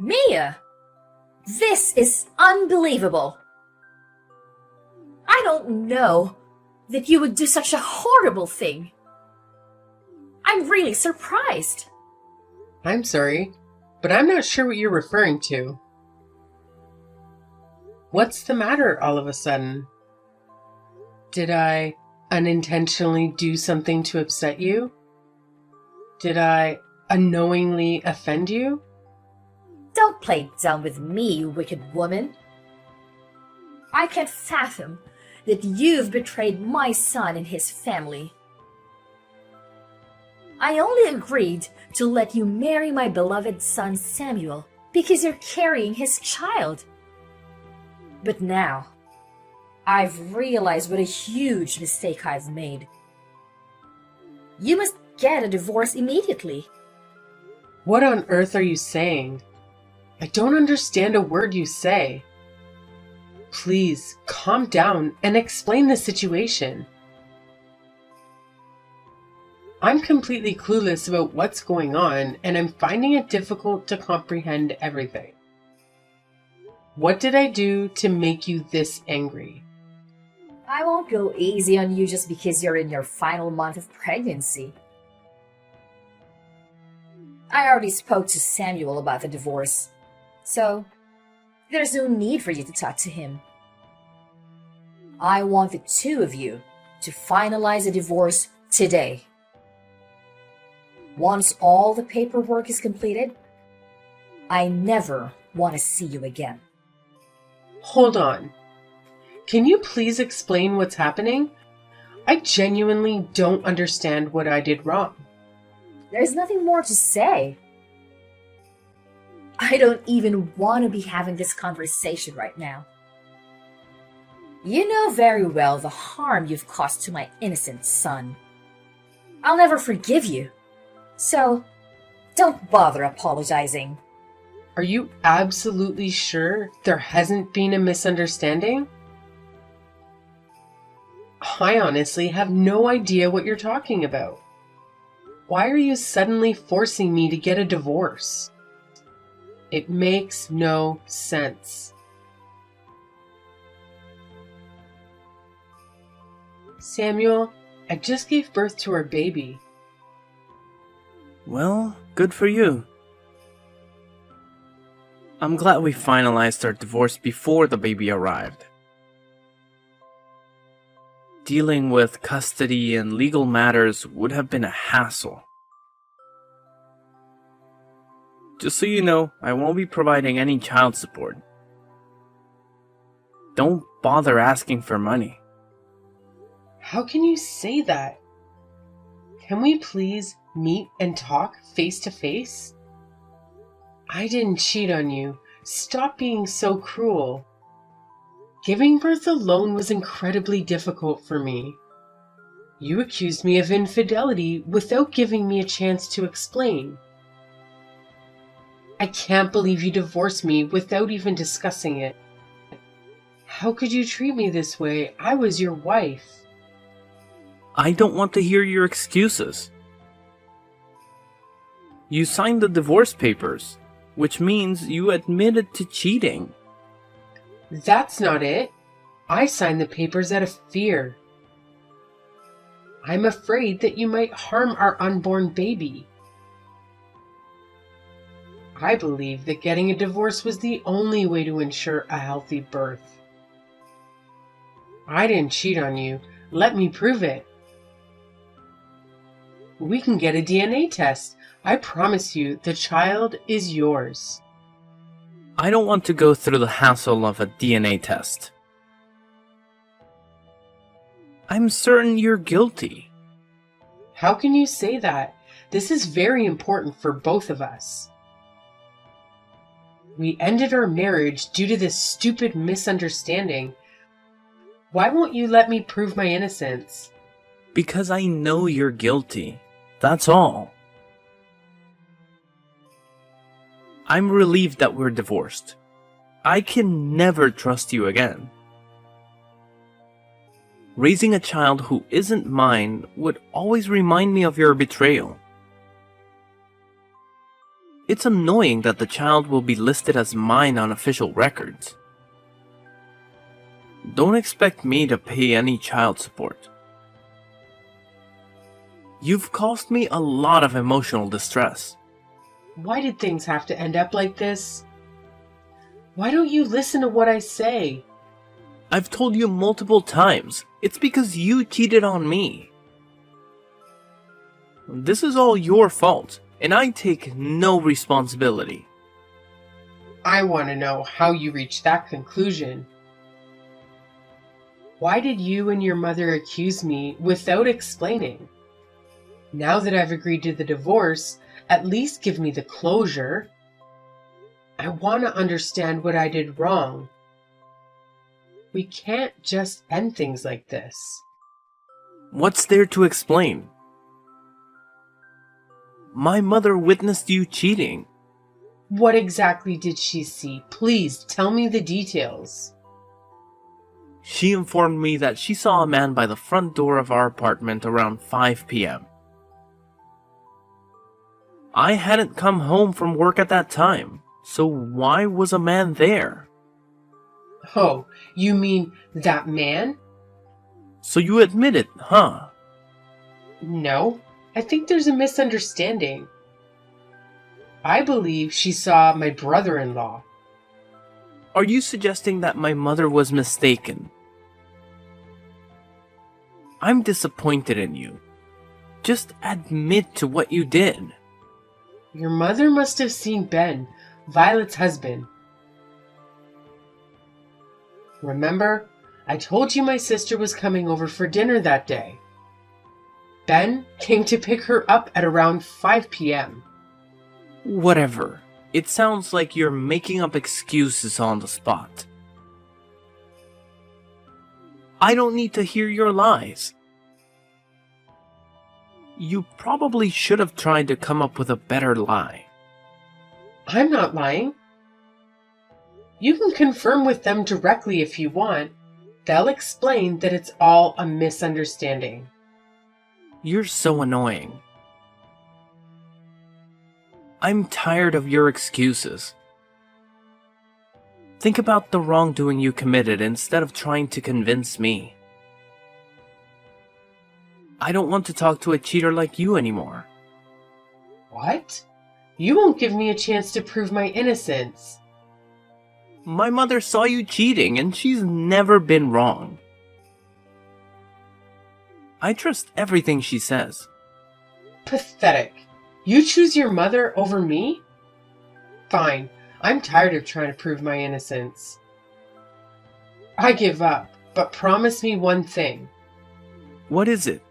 Mia! This is unbelievable! I don't know that you would do such a horrible thing. I'm really surprised. I'm sorry, but I'm not sure what you're referring to. What's the matter all of a sudden? Did I unintentionally do something to upset you? Did I unknowingly offend you? Don't play dumb with me, you wicked woman. I can't fathom that you've betrayed my son and his family. I only agreed to let you marry my beloved son Samuel because you're carrying his child. But now, I've realized what a huge mistake I've made. You must get a divorce immediately. What on earth are you saying? I don't understand a word you say. Please, calm down and explain the situation. I'm completely clueless about what's going on, and I'm finding it difficult to comprehend everything. What did I do to make you this angry? I won't go easy on you just because you're in your final month of pregnancy. I already spoke to Samuel about the divorce, so there's no need for you to talk to him. I want the two of you to finalize the divorce today. Once all the paperwork is completed, I never want to see you again. Hold on. Can you please explain what's happening? I genuinely don't understand what I did wrong. There's nothing more to say. I don't even want to be having this conversation right now. You know very well the harm you've caused to my innocent son. I'll never forgive you. So, don't bother apologizing. Are you absolutely sure there hasn't been a misunderstanding? I honestly have no idea what you're talking about. Why are you suddenly forcing me to get a divorce? It makes no sense. Samuel, I just gave birth to our baby. Well, good for you. I'm glad we finalized our divorce before the baby arrived. Dealing with custody and legal matters would have been a hassle. Just so you know, I won't be providing any child support. Don't bother asking for money. How can you say that? Can we please meet and talk face to face? I didn't cheat on you. Stop being so cruel. Giving birth alone was incredibly difficult for me. You accused me of infidelity without giving me a chance to explain. I can't believe you divorced me without even discussing it. How could you treat me this way? I was your wife. I don't want to hear your excuses. You signed the divorce papers, which means you admitted to cheating. That's not it. I signed the papers out of fear. I'm afraid that you might harm our unborn baby. I believe that getting a divorce was the only way to ensure a healthy birth. I didn't cheat on you. Let me prove it. We can get a DNA test. I promise you, the child is yours. I don't want to go through the hassle of a DNA test. I'm certain you're guilty. How can you say that? This is very important for both of us. We ended our marriage due to this stupid misunderstanding. Why won't you let me prove my innocence? Because I know you're guilty. That's all. I'm relieved that we're divorced. I can never trust you again. Raising a child who isn't mine would always remind me of your betrayal. It's annoying that the child will be listed as mine on official records. Don't expect me to pay any child support. You've caused me a lot of emotional distress. Why did things have to end up like this? Why don't you listen to what I say? I've told you multiple times, it's because you cheated on me. This is all your fault, and I take no responsibility. I want to know how you reached that conclusion. Why did you and your mother accuse me without explaining? Now that I've agreed to the divorce, at least give me the closure. I want to understand what I did wrong. We can't just end things like this. What's there to explain? My mother witnessed you cheating. What exactly did she see? Please tell me the details. She informed me that she saw a man by the front door of our apartment around 5 p.m. I hadn't come home from work at that time, so why was a man there? Oh, you mean that man? So you admit it, huh? No, I think there's a misunderstanding. I believe she saw my brother-in-law. Are you suggesting that my mother was mistaken? I'm disappointed in you. Just admit to what you did. Your mother must have seen Ben, Violet's husband. Remember, I told you my sister was coming over for dinner that day. Ben came to pick her up at around 5 p.m. Whatever. It sounds like you're making up excuses on the spot. I don't need to hear your lies. You probably should have tried to come up with a better lie. I'm not lying. You can confirm with them directly if you want. They'll explain that it's all a misunderstanding. You're so annoying. I'm tired of your excuses. Think about the wrongdoing you committed instead of trying to convince me. I don't want to talk to a cheater like you anymore. What? You won't give me a chance to prove my innocence. My mother saw you cheating and she's never been wrong. I trust everything she says. Pathetic. You choose your mother over me? Fine. I'm tired of trying to prove my innocence. I give up, but promise me one thing. What is it?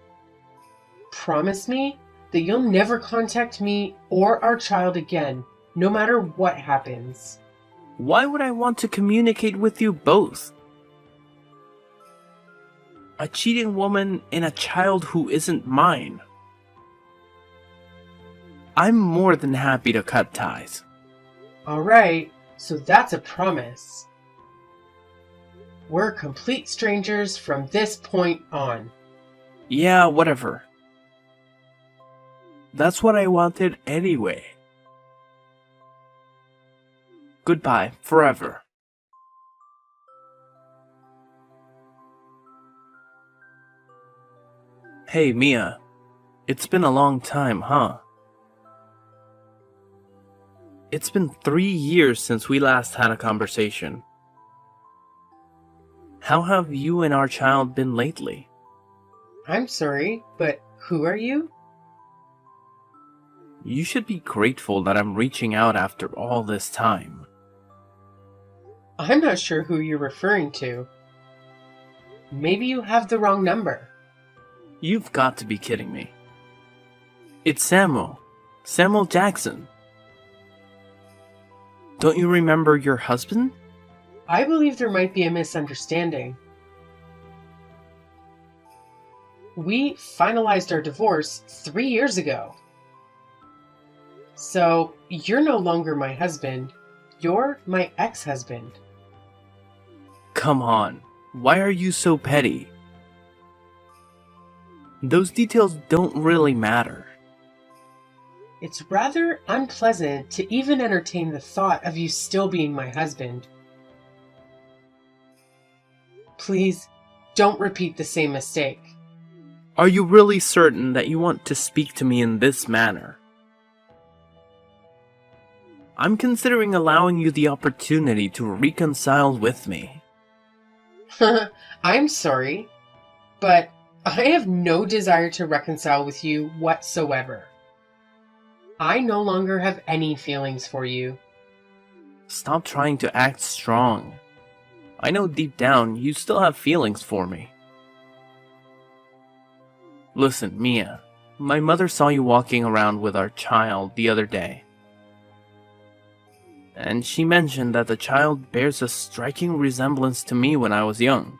Promise me that you'll never contact me or our child again, no matter what happens. Why would I want to communicate with you both? A cheating woman and a child who isn't mine. I'm more than happy to cut ties. Alright, so that's a promise. We're complete strangers from this point on. Yeah, whatever. That's what I wanted anyway. Goodbye, forever. Hey, Mia. It's been a long time, huh? It's been 3 years since we last had a conversation. How have you and our child been lately? I'm sorry, but who are you? You should be grateful that I'm reaching out after all this time. I'm not sure who you're referring to. Maybe you have the wrong number. You've got to be kidding me. It's Samuel. Samuel Jackson. Don't you remember your husband? I believe there might be a misunderstanding. We finalized our divorce 3 years ago. So, you're no longer my husband. You're my ex-husband. Come on. Why are you so petty? Those details don't really matter. It's rather unpleasant to even entertain the thought of you still being my husband. Please, don't repeat the same mistake. Are you really certain that you want to speak to me in this manner? I'm considering allowing you the opportunity to reconcile with me. I'm sorry, but I have no desire to reconcile with you whatsoever. I no longer have any feelings for you. Stop trying to act strong. I know deep down you still have feelings for me. Listen, Mia, my mother saw you walking around with our child the other day. And she mentioned that the child bears a striking resemblance to me when I was young.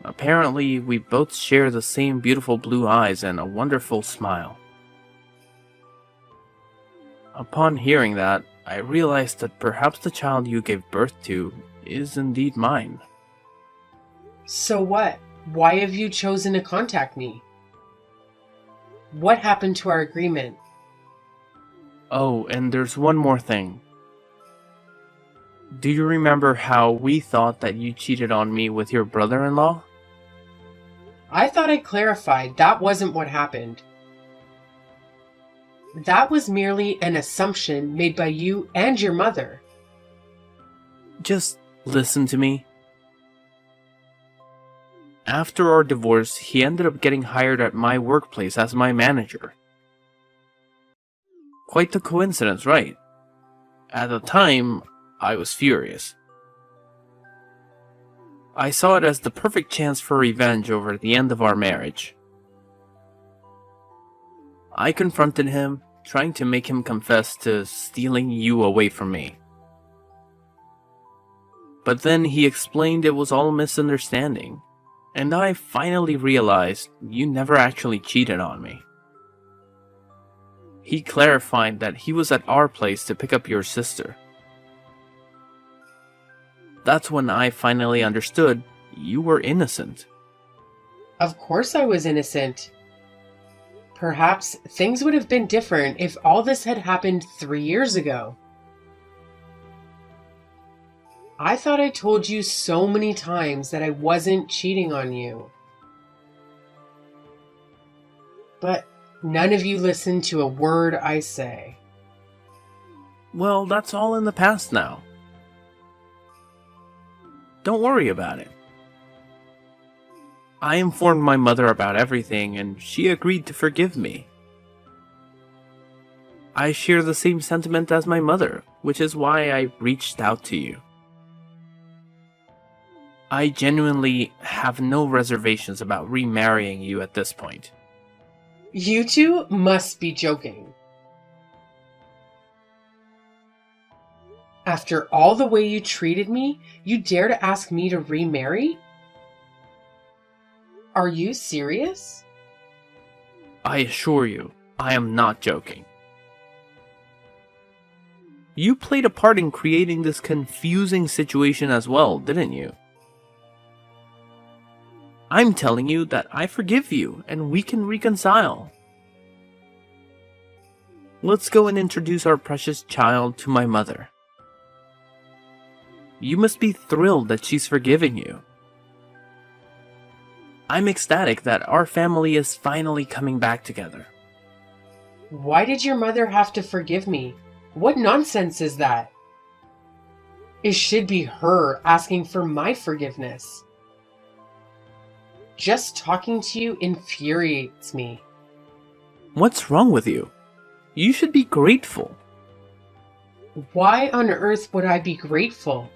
Apparently, we both share the same beautiful blue eyes and a wonderful smile. Upon hearing that, I realized that perhaps the child you gave birth to is indeed mine. So what? Why have you chosen to contact me? What happened to our agreement? Oh, and there's one more thing. Do you remember how we thought that you cheated on me with your brother-in-law? I thought I clarified that wasn't what happened. That was merely an assumption made by you and your mother. Just listen to me. After our divorce, he ended up getting hired at my workplace as my manager. Quite the coincidence, right? At the time, I was furious. I saw it as the perfect chance for revenge over the end of our marriage. I confronted him, trying to make him confess to stealing you away from me. But then he explained it was all a misunderstanding, and I finally realized you never actually cheated on me. He clarified that he was at our place to pick up your sister. That's when I finally understood you were innocent. Of course I was innocent. Perhaps things would have been different if all this had happened 3 years ago. I thought I told you so many times that I wasn't cheating on you. But none of you listen to a word I say. Well, that's all in the past now. Don't worry about it. I informed my mother about everything, and she agreed to forgive me. I share the same sentiment as my mother, which is why I reached out to you. I genuinely have no reservations about remarrying you at this point. You two must be joking. After all the way you treated me, you dare to ask me to remarry? Are you serious? I assure you, I am not joking. You played a part in creating this confusing situation as well, didn't you? I'm telling you that I forgive you and we can reconcile. Let's go and introduce our precious child to my mother. You must be thrilled that she's forgiving you. I'm ecstatic that our family is finally coming back together. Why did your mother have to forgive me? What nonsense is that? It should be her asking for my forgiveness. Just talking to you infuriates me. What's wrong with you? You should be grateful. Why on earth would I be grateful?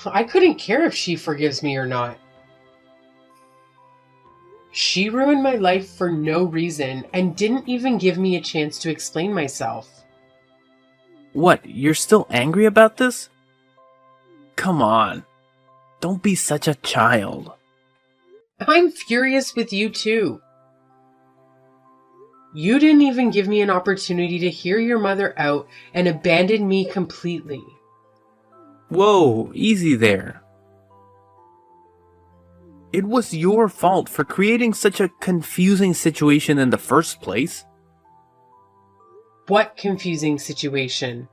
I couldn't care if she forgives me or not. She ruined my life for no reason and didn't even give me a chance to explain myself. What, you're still angry about this? Come on. Don't be such a child. I'm furious with you too. You didn't even give me an opportunity to hear your mother out and abandon me completely. Whoa, easy there. It was your fault for creating such a confusing situation in the first place. What confusing situation?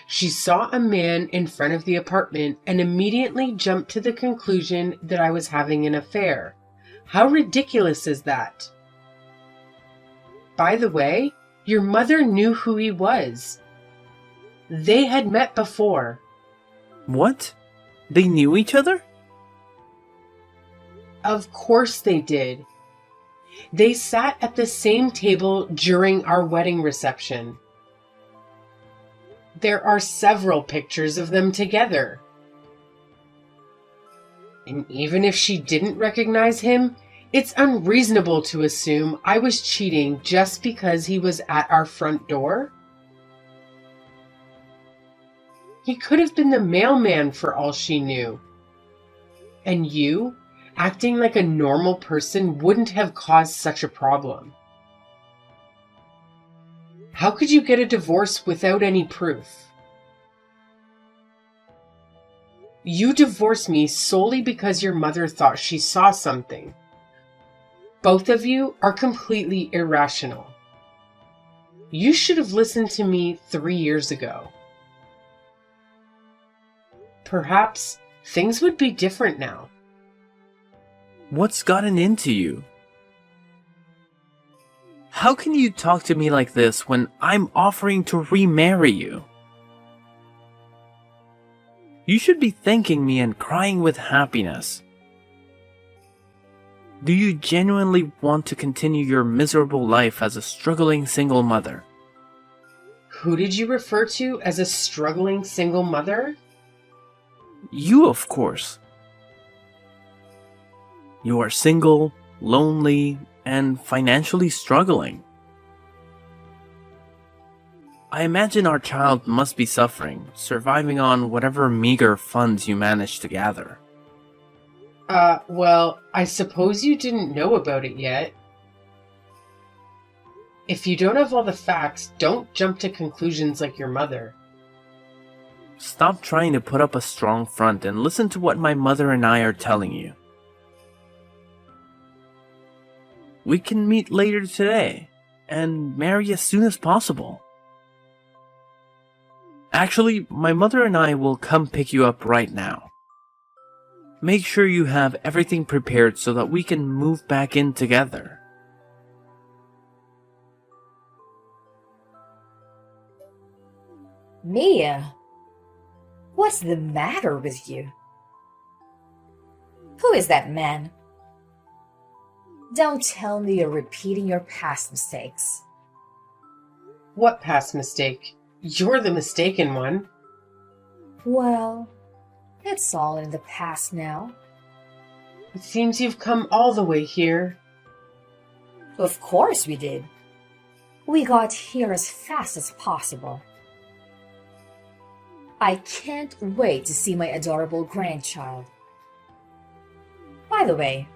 She saw a man in front of the apartment and immediately jumped to the conclusion that I was having an affair. How ridiculous is that? By the way, your mother knew who he was. They had met before. What? They knew each other? Of course they did. They sat at the same table during our wedding reception. There are several pictures of them together. And even if she didn't recognize him, it's unreasonable to assume I was cheating just because he was at our front door. He could have been the mailman for all she knew. And you, acting like a normal person, wouldn't have caused such a problem. How could you get a divorce without any proof? You divorced me solely because your mother thought she saw something. Both of you are completely irrational. You should have listened to me 3 years ago. Perhaps things would be different now. What's gotten into you? How can you talk to me like this when I'm offering to remarry you? You should be thanking me and crying with happiness. Do you genuinely want to continue your miserable life as a struggling single mother? Who did you refer to as a struggling single mother? You, of course. You are single, lonely, and financially struggling. I imagine our child must be suffering, surviving on whatever meager funds you managed to gather. Well, I suppose you didn't know about it yet. If you don't have all the facts, don't jump to conclusions like your mother. Stop trying to put up a strong front and listen to what my mother and I are telling you. We can meet later today and marry as soon as possible. Actually, my mother and I will come pick you up right now. Make sure you have everything prepared so that we can move back in together. Mia, what's the matter with you? Who is that man? Don't tell me you're repeating your past mistakes. What past mistake? You're the mistaken one. Well, it's all in the past now. It seems you've come all the way here. Of course we did. We got here as fast as possible. I can't wait to see my adorable grandchild. By the way,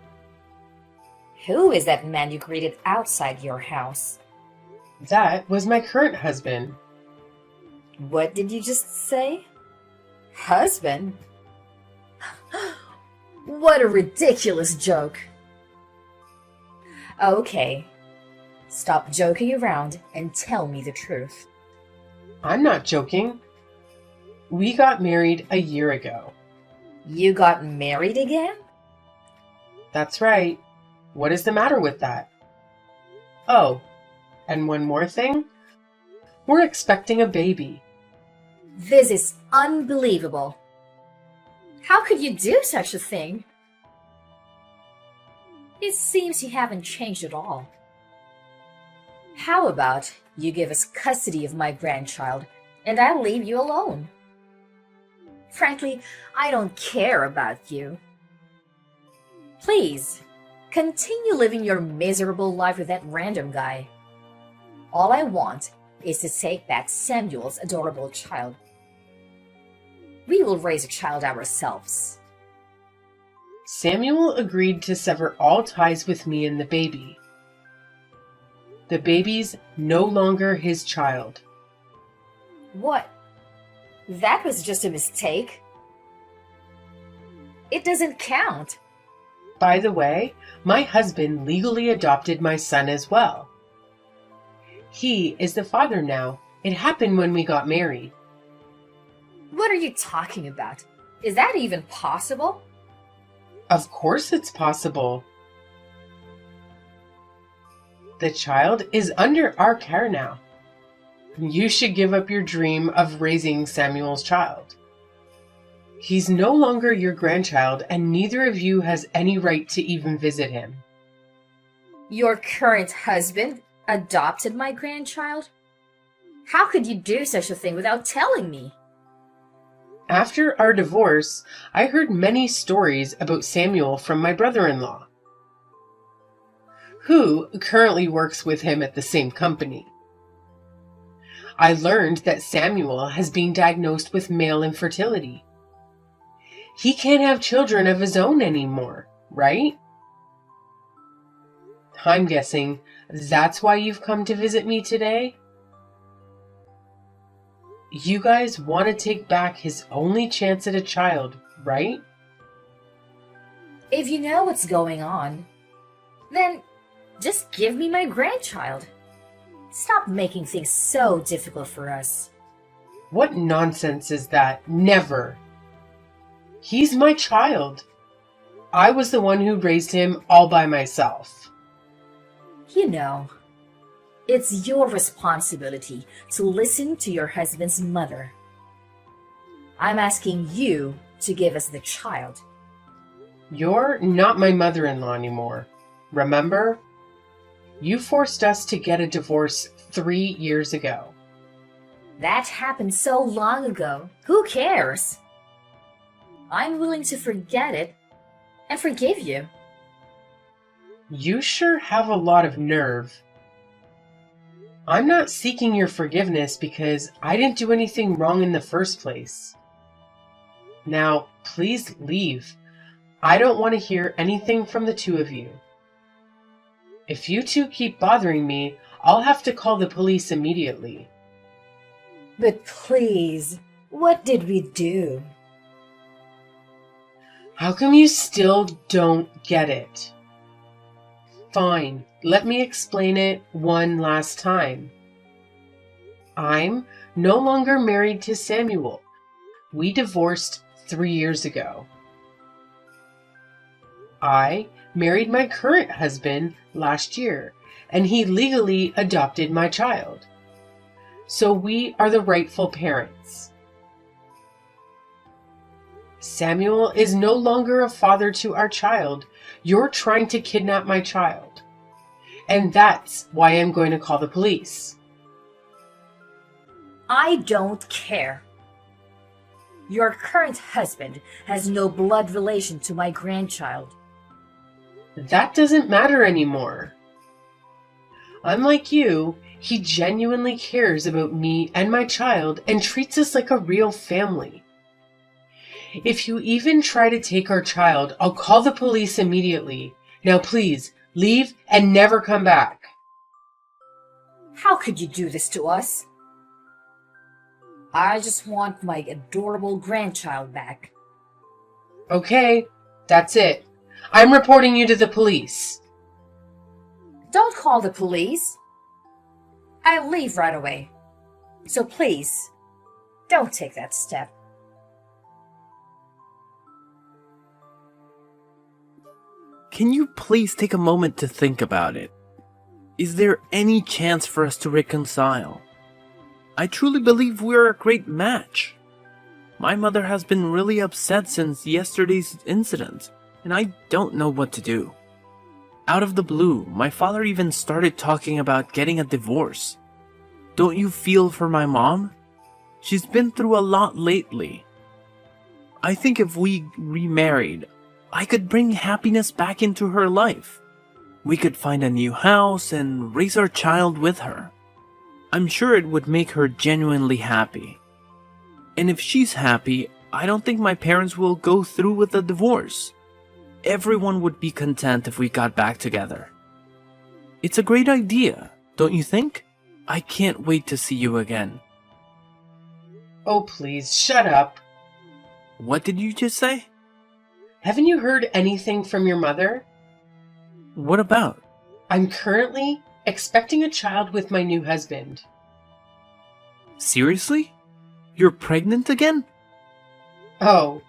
who is that man you greeted outside your house? That was my current husband. What did you just say? Husband? What a ridiculous joke. Okay, stop joking around and tell me the truth. I'm not joking. We got married a year ago. You got married again? That's right. What is the matter with that? Oh, and one more thing. We're expecting a baby. This is unbelievable. How could you do such a thing? It seems you haven't changed at all. How about you give us custody of my grandchild and I'll leave you alone? Frankly, I don't care about you. Please, continue living your miserable life with that random guy. All I want is to take back Samuel's adorable child. We will raise a child ourselves. Samuel agreed to sever all ties with me and the baby. The baby's no longer his child. What? That was just a mistake. It doesn't count. By the way, my husband legally adopted my son as well. He is the father now. It happened when we got married. What are you talking about? Is that even possible? Of course it's possible. The child is under our care now. You should give up your dream of raising Samuel's child. He's no longer your grandchild, and neither of you has any right to even visit him. Your current husband adopted my grandchild? How could you do such a thing without telling me? After our divorce, I heard many stories about Samuel from my brother-in-law, who currently works with him at the same company. I learned that Samuel has been diagnosed with male infertility. He can't have children of his own anymore, right? I'm guessing that's why you've come to visit me today? You guys want to take back his only chance at a child, right? If you know what's going on, then just give me my grandchild. Stop making things so difficult for us. What nonsense is that? Never. He's my child. I was the one who raised him all by myself. You know, it's your responsibility to listen to your husband's mother. I'm asking you to give us the child. You're not my mother-in-law anymore. Remember? You forced us to get a divorce 3 years ago. That happened so long ago. Who cares? I'm willing to forget it and forgive you. You sure have a lot of nerve. I'm not seeking your forgiveness because I didn't do anything wrong in the first place. Now, please leave. I don't want to hear anything from the two of you. If you two keep bothering me, I'll have to call the police immediately. But please, what did we do? How come you still don't get it? Fine, let me explain it one last time. I'm no longer married to Samuel. We divorced 3 years ago. I married my current husband last year, and he legally adopted my child. So we are the rightful parents. Samuel is no longer a father to our child. You're trying to kidnap my child. And that's why I'm going to call the police. I don't care. Your current husband has no blood relation to my grandchild. That doesn't matter anymore. Unlike you, he genuinely cares about me and my child and treats us like a real family. If you even try to take our child, I'll call the police immediately. Now please, leave and never come back. How could you do this to us? I just want my adorable grandchild back. Okay, that's it. I'm reporting you to the police. Don't call the police. I'll leave right away. So please, don't take that step. Can you please take a moment to think about it? Is there any chance for us to reconcile? I truly believe we're a great match. My mother has been really upset since yesterday's incident, and I don't know what to do. Out of the blue, my father even started talking about getting a divorce. Don't you feel for my mom? She's been through a lot lately. I think if we remarried, I could bring happiness back into her life. We could find a new house and raise our child with her. I'm sure it would make her genuinely happy. And if she's happy, I don't think my parents will go through with the divorce. Everyone would be content if we got back together. It's a great idea, don't you think? I can't wait to see you again. Oh, please, shut up. What did you just say? Haven't you heard anything from your mother? What about? I'm currently expecting a child with my new husband. Seriously? You're pregnant again? Oh,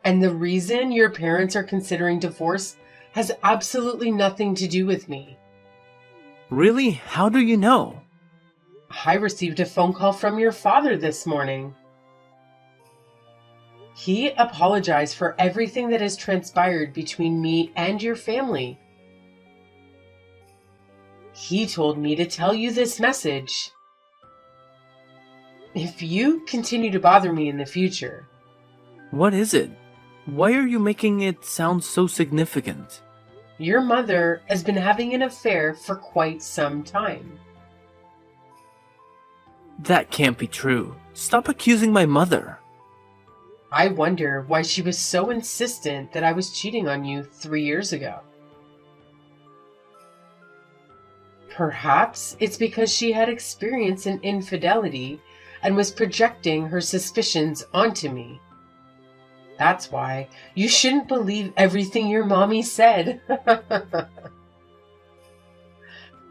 and the reason your parents are considering divorce has absolutely nothing to do with me. Really? How do you know? I received a phone call from your father this morning. He apologized for everything that has transpired between me and your family. He told me to tell you this message. If you continue to bother me in the future... What is it? Why are you making it sound so significant? Your mother has been having an affair for quite some time. That can't be true. Stop accusing my mother. I wonder why she was so insistent that I was cheating on you 3 years ago. Perhaps it's because she had experience in infidelity and was projecting her suspicions onto me. That's why you shouldn't believe everything your mommy said.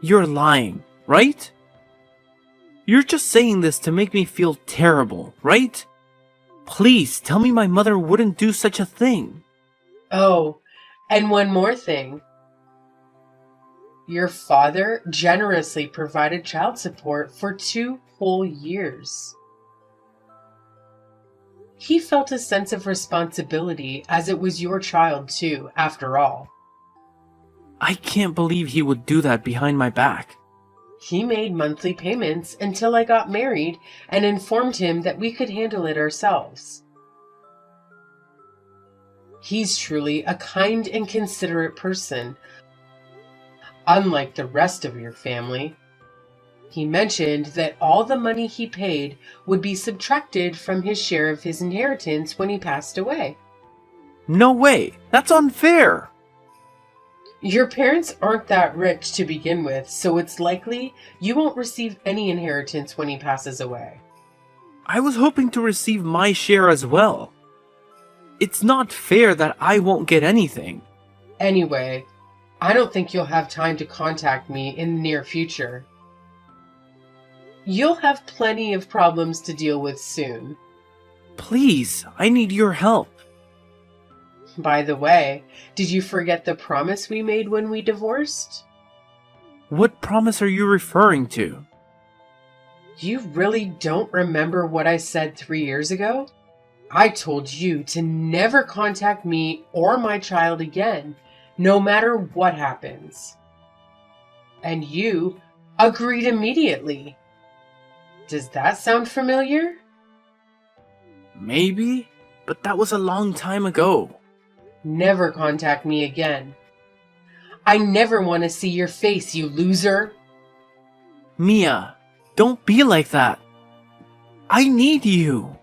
You're lying, right? You're just saying this to make me feel terrible, right? Please tell me my mother wouldn't do such a thing. Oh, and one more thing. Your father generously provided child support for 2 whole years. He felt a sense of responsibility as it was your child too, after all. I can't believe he would do that behind my back. He made monthly payments until I got married and informed him that we could handle it ourselves. He's truly a kind and considerate person, unlike the rest of your family. He mentioned that all the money he paid would be subtracted from his share of his inheritance when he passed away. No way! That's unfair! Your parents aren't that rich to begin with, so it's likely you won't receive any inheritance when he passes away. I was hoping to receive my share as well. It's not fair that I won't get anything. Anyway, I don't think you'll have time to contact me in the near future. You'll have plenty of problems to deal with soon. Please, I need your help. By the way, did you forget the promise we made when we divorced? What promise are you referring to? You really don't remember what I said 3 years ago? I told you to never contact me or my child again, no matter what happens. And you agreed immediately. Does that sound familiar? Maybe, but that was a long time ago. Never contact me again. I never want to see your face, you loser. Mia, don't be like that. I need you.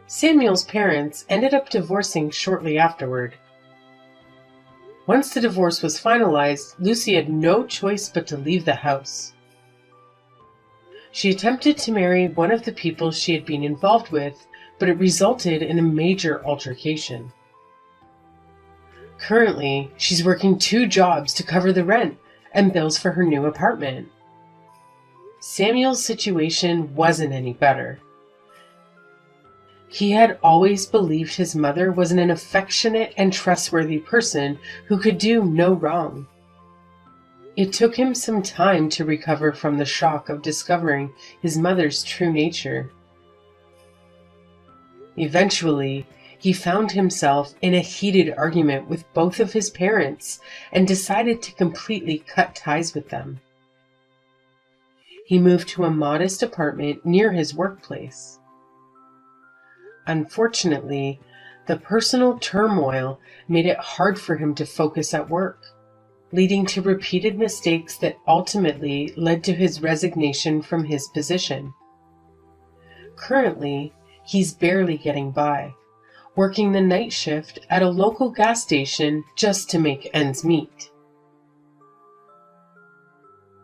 Samuel's parents ended up divorcing shortly afterward. Once the divorce was finalized, Lucy had no choice but to leave the house. She attempted to marry one of the people she had been involved with, but it resulted in a major altercation. Currently, she's working 2 jobs to cover the rent and bills for her new apartment. Samuel's situation wasn't any better. He had always believed his mother was an affectionate and trustworthy person who could do no wrong. It took him some time to recover from the shock of discovering his mother's true nature. Eventually, he found himself in a heated argument with both of his parents and decided to completely cut ties with them. He moved to a modest apartment near his workplace. Unfortunately, the personal turmoil made it hard for him to focus at work, leading to repeated mistakes that ultimately led to his resignation from his position. Currently, he's barely getting by, working the night shift at a local gas station just to make ends meet.